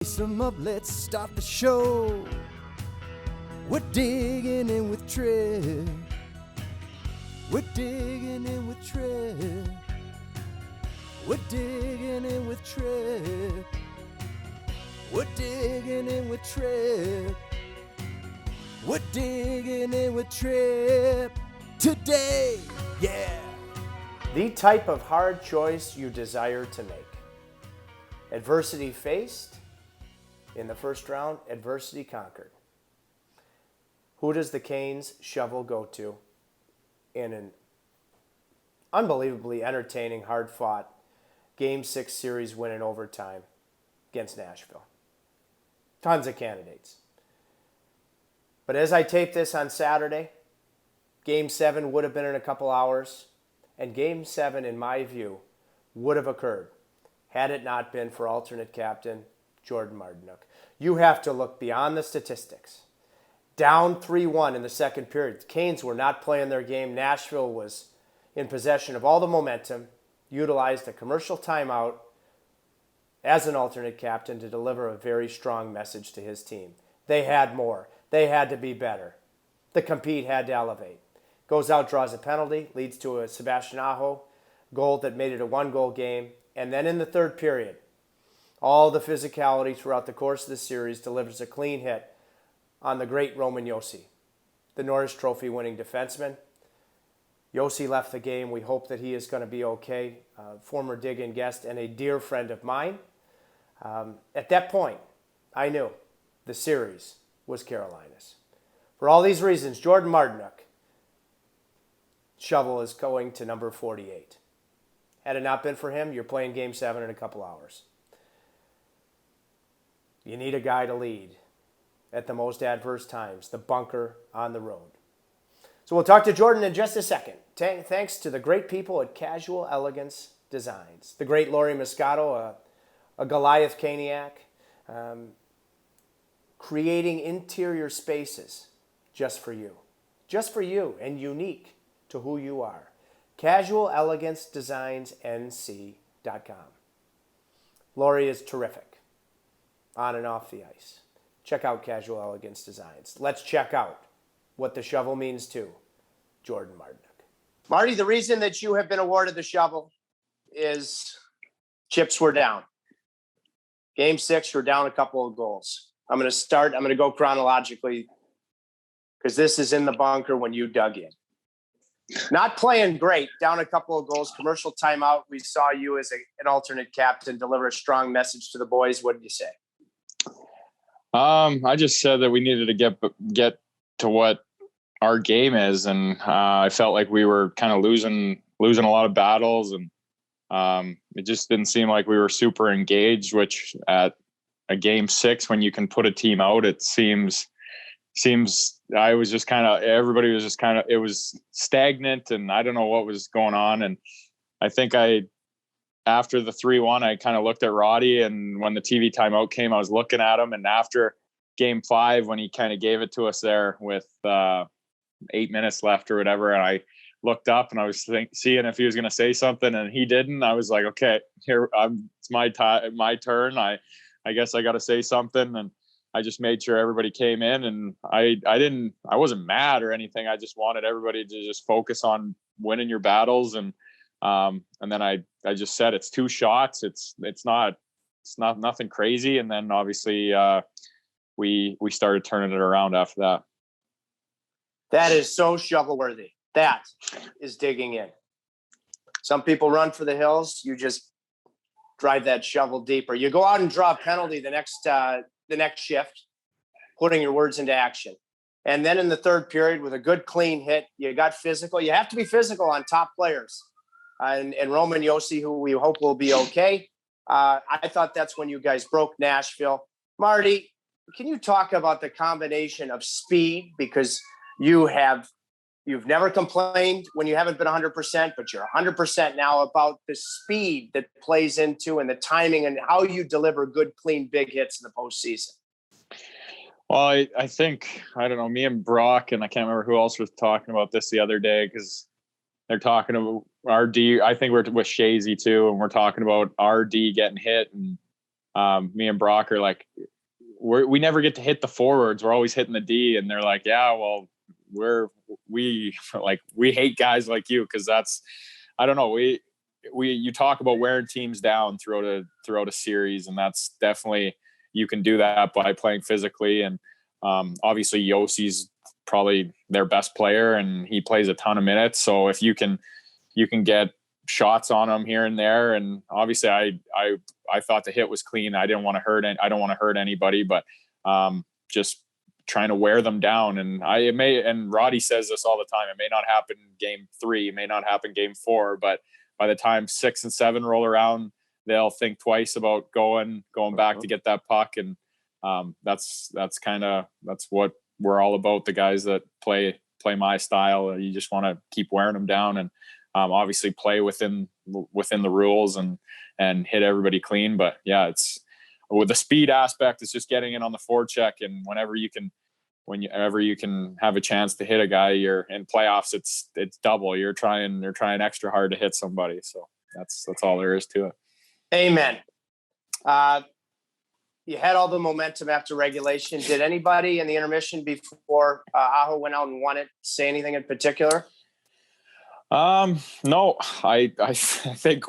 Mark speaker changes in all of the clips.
Speaker 1: Some up, let's start the show. We're digging in with Trip. We're digging in with Trip. We're digging in with Trip. We're digging in with Trip. We're digging in with Trip today, yeah.
Speaker 2: The type of hard choice you desire to make. Adversity faced. In the first round, adversity conquered. Who does the Canes shovel go to in an unbelievably entertaining, hard-fought Game 6 series win in overtime against Nashville? Tons of candidates. But as I tape this on Saturday, Game 7 would have been in a couple hours, and Game 7, in my view, would have occurred had it not been for alternate captain Jordan Martinook. You have to look beyond the statistics. Down 3-1 in the second period. The Canes were not playing their game. Nashville was in possession of all the momentum, utilized a commercial timeout as an alternate captain to deliver a very strong message to his team. They had more. They had to be better. The compete had to elevate. Goes out, draws a penalty, leads to a Sebastian Aho goal that made it a one-goal game. And then in the third period, all the physicality throughout the course of the series delivers a clean hit on the great Roman Josi, the Norris Trophy winning defenseman. Josi left the game. We hope that he is going to be okay. Former dig-in guest and a dear friend of mine. At that point, I knew the series was Carolina's. For all these reasons, Jordan Martinook, shovel is going to number 48. Had it not been for him, you're playing Game 7 in a couple hours. You need a guy to lead at the most adverse times, the bunker on the road. So we'll talk to Jordan in just a second. Thanks to the great people at Casual Elegance Designs. The great Lori Moscato, a Goliath Caniac, creating interior spaces just for you. Just for you and unique to who you are. Casual Elegance Designs NC.com. Lori is terrific on and off the ice. Check out Casual Elegance Designs. Let's check out what the shovel means to Jordan Martinook. Marty, the reason that you have been awarded the shovel is chips were down. Game 6, you're down a couple of goals. I'm going to go chronologically because this is in the bunker when you dug in. Not playing great, down a couple of goals, commercial timeout. We saw you as an alternate captain deliver a strong message to the boys. What did you say?
Speaker 3: I just said that we needed to get to what our game is, and I felt like we were kind of losing a lot of battles, and it just didn't seem like we were super engaged. Which at a Game 6, when you can put a team out, it seems I was just kind of, everybody was just kind of, it was stagnant, and I don't know what was going on. And I think after the 3-1, I kind of looked at Roddy, and when the TV timeout came, I was looking at him. And after Game 5, when he kind of gave it to us there with 8 minutes left or whatever, and I looked up and I was seeing if he was going to say something, and he didn't. I was like, okay, here, it's my turn. I guess I got to say something. And I just made sure everybody came in, and I wasn't mad or anything. I just wanted everybody to just focus on winning your battles. And then I just said, it's 2 shots. It's not nothing crazy. And then obviously we started turning it around after that.
Speaker 2: That is so shovel worthy. That is digging in. Some people run for the hills. You just drive that shovel deeper. You go out and draw a penalty the next shift, putting your words into action. And then in the third period, with a good clean hit, you got physical. You have to be physical on top players. And Roman Josi, who we hope will be okay. I thought that's when you guys broke Nashville. Marty, can you talk about the combination of speed? Because you've never complained when you haven't been 100%, but you're 100% now, about the speed that plays into and the timing and how you deliver good, clean, big hits in the postseason.
Speaker 3: Well, I think, I don't know, me and Brock, and I can't remember who else was talking about this the other day, because they're talking about RD. I think we're with Shazy too, and we're talking about RD getting hit. And me and Brock are like, we never get to hit the forwards. We're always hitting the D. And they're like, yeah, well, we hate guys like you. Cause that's, I don't know. You talk about wearing teams down throughout a series. And that's definitely, you can do that by playing physically. And obviously Yossi's probably their best player and he plays a ton of minutes. So if you can get shots on him here and there. And obviously I thought the hit was clean. I don't want to hurt anybody, but just trying to wear them down. And and Roddy says this all the time. It may not happen game 3, it may not happen game 4, but by the time 6 and 7 roll around, they'll think twice about going back to get that puck. And that's what we're all about. The guys that play my style, you just want to keep wearing them down and obviously play within the rules and hit everybody clean. But yeah, it's with the speed aspect, it's just getting in on the forecheck. And whenever you can have a chance to hit a guy, you're in playoffs, it's double. They're trying extra hard to hit somebody. So that's all there is to it.
Speaker 2: Amen. You had all the momentum after regulation. Did anybody in the intermission before Aho went out and won it say anything in particular?
Speaker 3: No, I think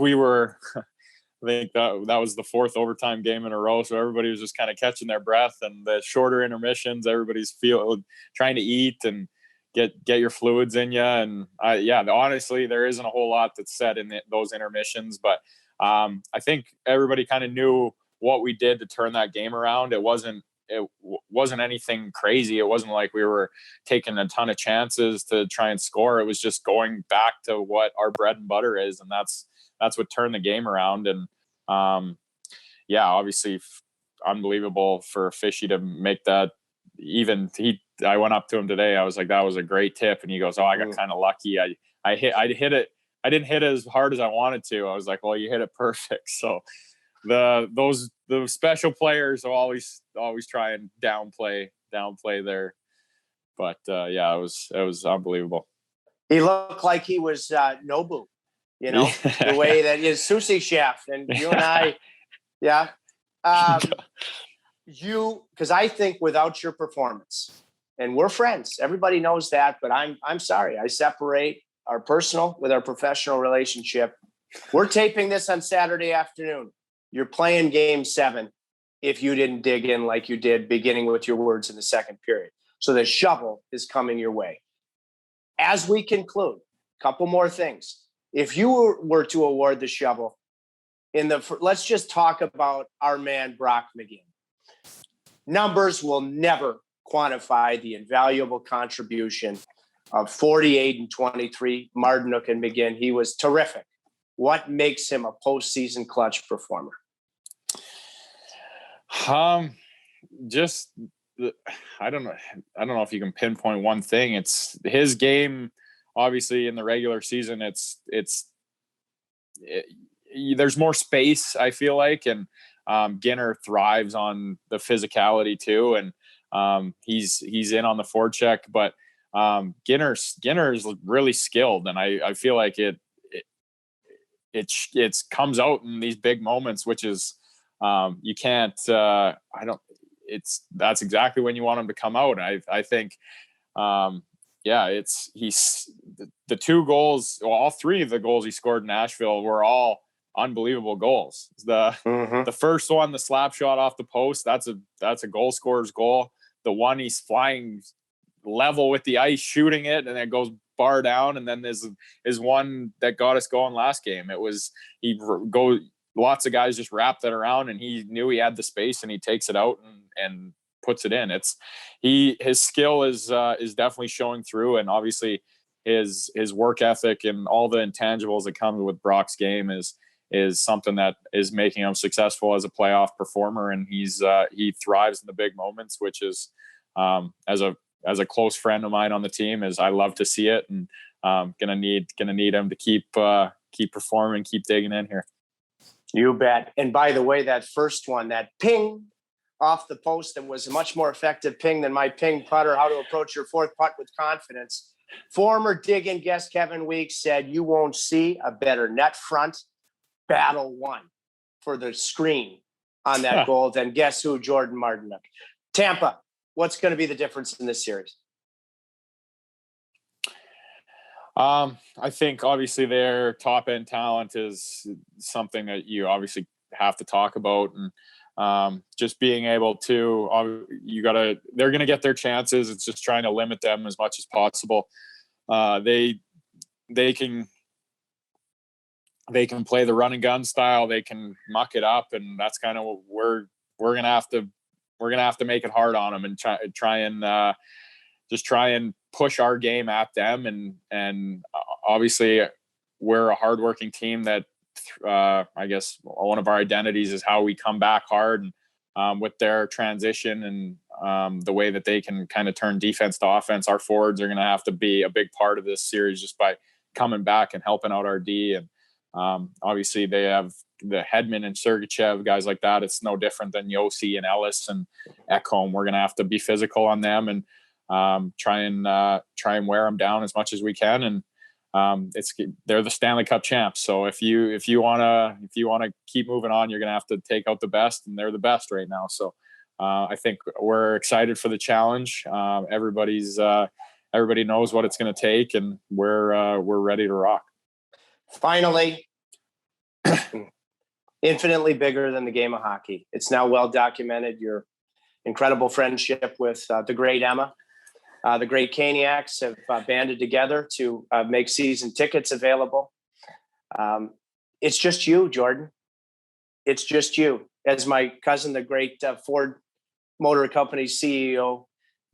Speaker 3: I think that was the 4th overtime game in a row. So everybody was just kind of catching their breath, and the shorter intermissions, everybody's trying to eat and get your fluids in you. And honestly, there isn't a whole lot that's said in those intermissions, but I think everybody kind of knew what we did to turn that game around. It wasn't anything crazy. It wasn't like we were taking a ton of chances to try and score. It was just going back to what our bread and butter is. And that's what turned the game around. And obviously unbelievable for Fishy to make that even. I went up to him today. I was like, that was a great tip. And he goes, oh, I got kind of lucky. I hit it. I didn't hit it as hard as I wanted to. I was like, well, you hit it perfect. So the special players will always try and downplay there. But it was unbelievable. He
Speaker 2: looked like he was Nobu, the way that is sushi chef, and you and I, because I think without your performance, and we're friends, everybody knows that, but I'm sorry, I separate our personal with our professional relationship. We're taping this on Saturday afternoon. You're playing game 7 if you didn't dig in like you did beginning with your words in the second period. So the shovel is coming your way. As we conclude, a couple more things. If you were to award the shovel let's just talk about our man, Brock McGinn. Numbers will never quantify the invaluable contribution of 48 and 23, Martinook and McGinn. He was terrific. What makes him a postseason clutch performer?
Speaker 3: Just I don't know if you can pinpoint one thing. It's his game. Obviously, in the regular season, there's more space, I feel like, and Ginner thrives on the physicality too, and he's in on the forecheck, but Ginner is really skilled, and I feel like it comes out in these big moments, which is you can't. That's exactly when you want him to come out. I think. He's the 2 goals. Well, all 3 of the goals he scored in Nashville were all unbelievable goals. The first one, the slap shot off the post, that's a goal scorer's goal. The one he's flying level with the ice, shooting it, and it goes bar down. And then there's one that got us going last game. It was lots of guys just wrapped it around, and he knew he had the space, and he takes it out and puts it in. His skill is definitely showing through, and obviously his work ethic and all the intangibles that come with Brock's game is something that is making him successful as a playoff performer. And he thrives in the big moments, which is as a close friend of mine on the team, is I love to see it, and gonna need him to keep performing, keep digging in here.
Speaker 2: You bet. And by the way, that first one, that ping off the post, and was a much more effective ping than my ping putter, how to approach your 4th putt with confidence. Former dig-in guest Kevin Weeks said you won't see a better net front battle won for the screen on that goal than guess who, Jordan Martinook. Tampa, what's going to be the difference in this series?
Speaker 3: I think obviously their top end talent is something that you obviously have to talk about, and just being able to, they're going to get their chances. It's just trying to limit them as much as possible. They can play the run and gun style. They can muck it up, and that's kind of what we're going to have to make it hard on them and try and push our game at them. And obviously we're a hardworking team that, I guess one of our identities is how we come back hard, and with their transition and the way that they can kind of turn defense to offense, our forwards are going to have to be a big part of this series just by coming back and helping out our D. And obviously they have the Hedman and Sergachev, guys like that. It's no different than Yossi and Ellis and Ekholm. We're going to have to be physical on them and try and wear them down as much as we can. And they're the Stanley Cup champs. So if you want to keep moving on, you're going to have to take out the best, and they're the best right now. So I think we're excited for the challenge. Everybody knows what it's going to take, and we're ready to rock. Finally,
Speaker 2: infinitely bigger than the game of hockey. It's now well documented your incredible friendship with the great Emma. The great Caniacs have banded together to make season tickets available. It's just you, Jordan. It's just you. As my cousin, the great Ford Motor Company CEO,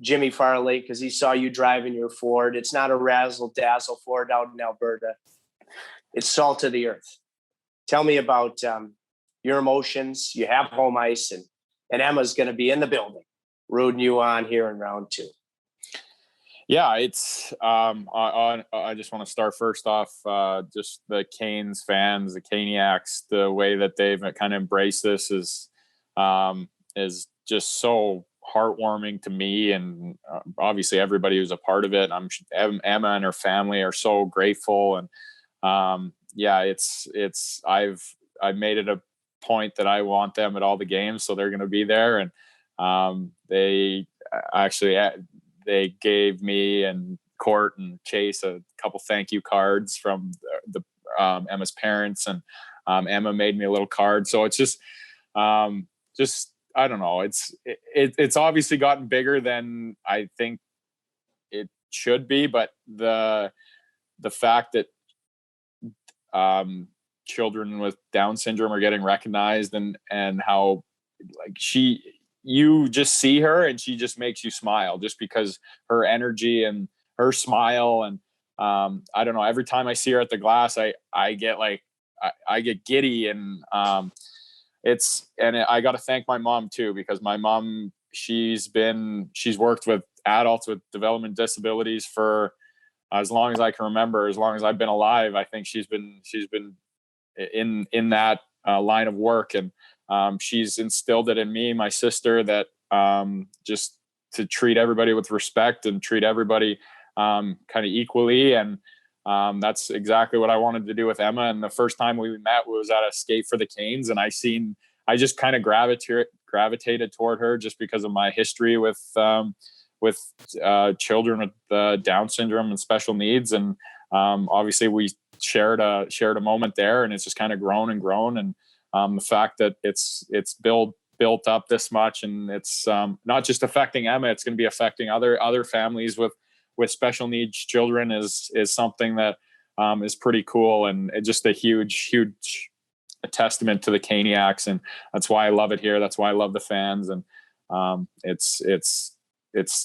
Speaker 2: Jimmy Farley, because he saw you driving your Ford. It's not a razzle-dazzle Ford out in Alberta. It's salt of the earth. Tell me about your emotions. You have home ice, and Emma's going to be in the building rooting you on here in round 2.
Speaker 3: Yeah, it's I just want to start first off, just the Canes fans, the Caniacs, the way that they've kind of embraced this is just so heartwarming to me, and obviously everybody who's a part of it. Emma and her family are so grateful, and I've made it a point that I want them at all the games, so they're going to be there, and they gave me and Court and Chase a couple thank you cards from the Emma's parents, and Emma made me a little card. So it's just I don't know. It's obviously gotten bigger than I think it should be, but the fact that children with Down syndrome are getting recognized, and how you just see her and she just makes you smile just because her energy and her smile. And I don't know, every time I see her at the glass, I get giddy, and I got to thank my mom too, because my mom, she's worked with adults with development disabilities for as long as I can remember, as long as I've been alive. I think she's been in that line of work, and she's instilled it in me, my sister, that just to treat everybody with respect and treat everybody kind of equally. And that's exactly what I wanted to do with Emma. And the first time we met was at a skate for the Canes, and I just kind of gravitated toward her just because of my history with children with Down syndrome and special needs. And obviously we shared a moment there, and it's just kind of grown and grown. And the fact that it's built up this much, and it's not just affecting Emma, it's going to be affecting other families with special needs children is something that is pretty cool, and just a huge a testament to the Caniacs. And that's why I love it here. That's why I love the fans. And it's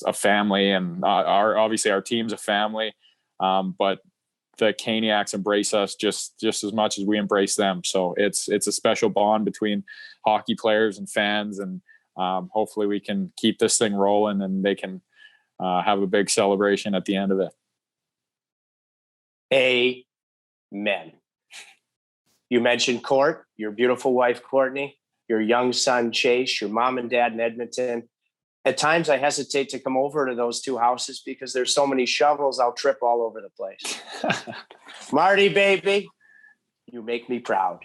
Speaker 3: a family, and obviously our team's a family, but the Caniacs embrace us just as much as we embrace them. So it's a special bond between hockey players and fans, and hopefully we can keep this thing rolling, and they can have a big celebration at the end of it.
Speaker 2: Amen. You mentioned Court, your beautiful wife, Courtney, your young son, Chase, your mom and dad in Edmonton. At times I hesitate to come over to those two houses because there's so many shovels, I'll trip all over the place. Marty, baby, you make me proud.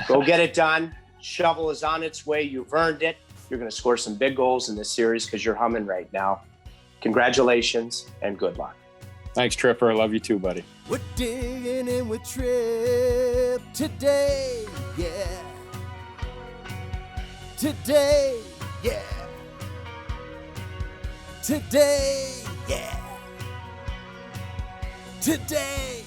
Speaker 2: Go get it done. shovel is on its way. You've earned it. You're going to score some big goals in this series because you're humming right now. Congratulations and good luck.
Speaker 3: Thanks, Tripper. I love you too, buddy.
Speaker 1: We're digging in with Trip today, yeah. Today, yeah. Today, yeah. Today,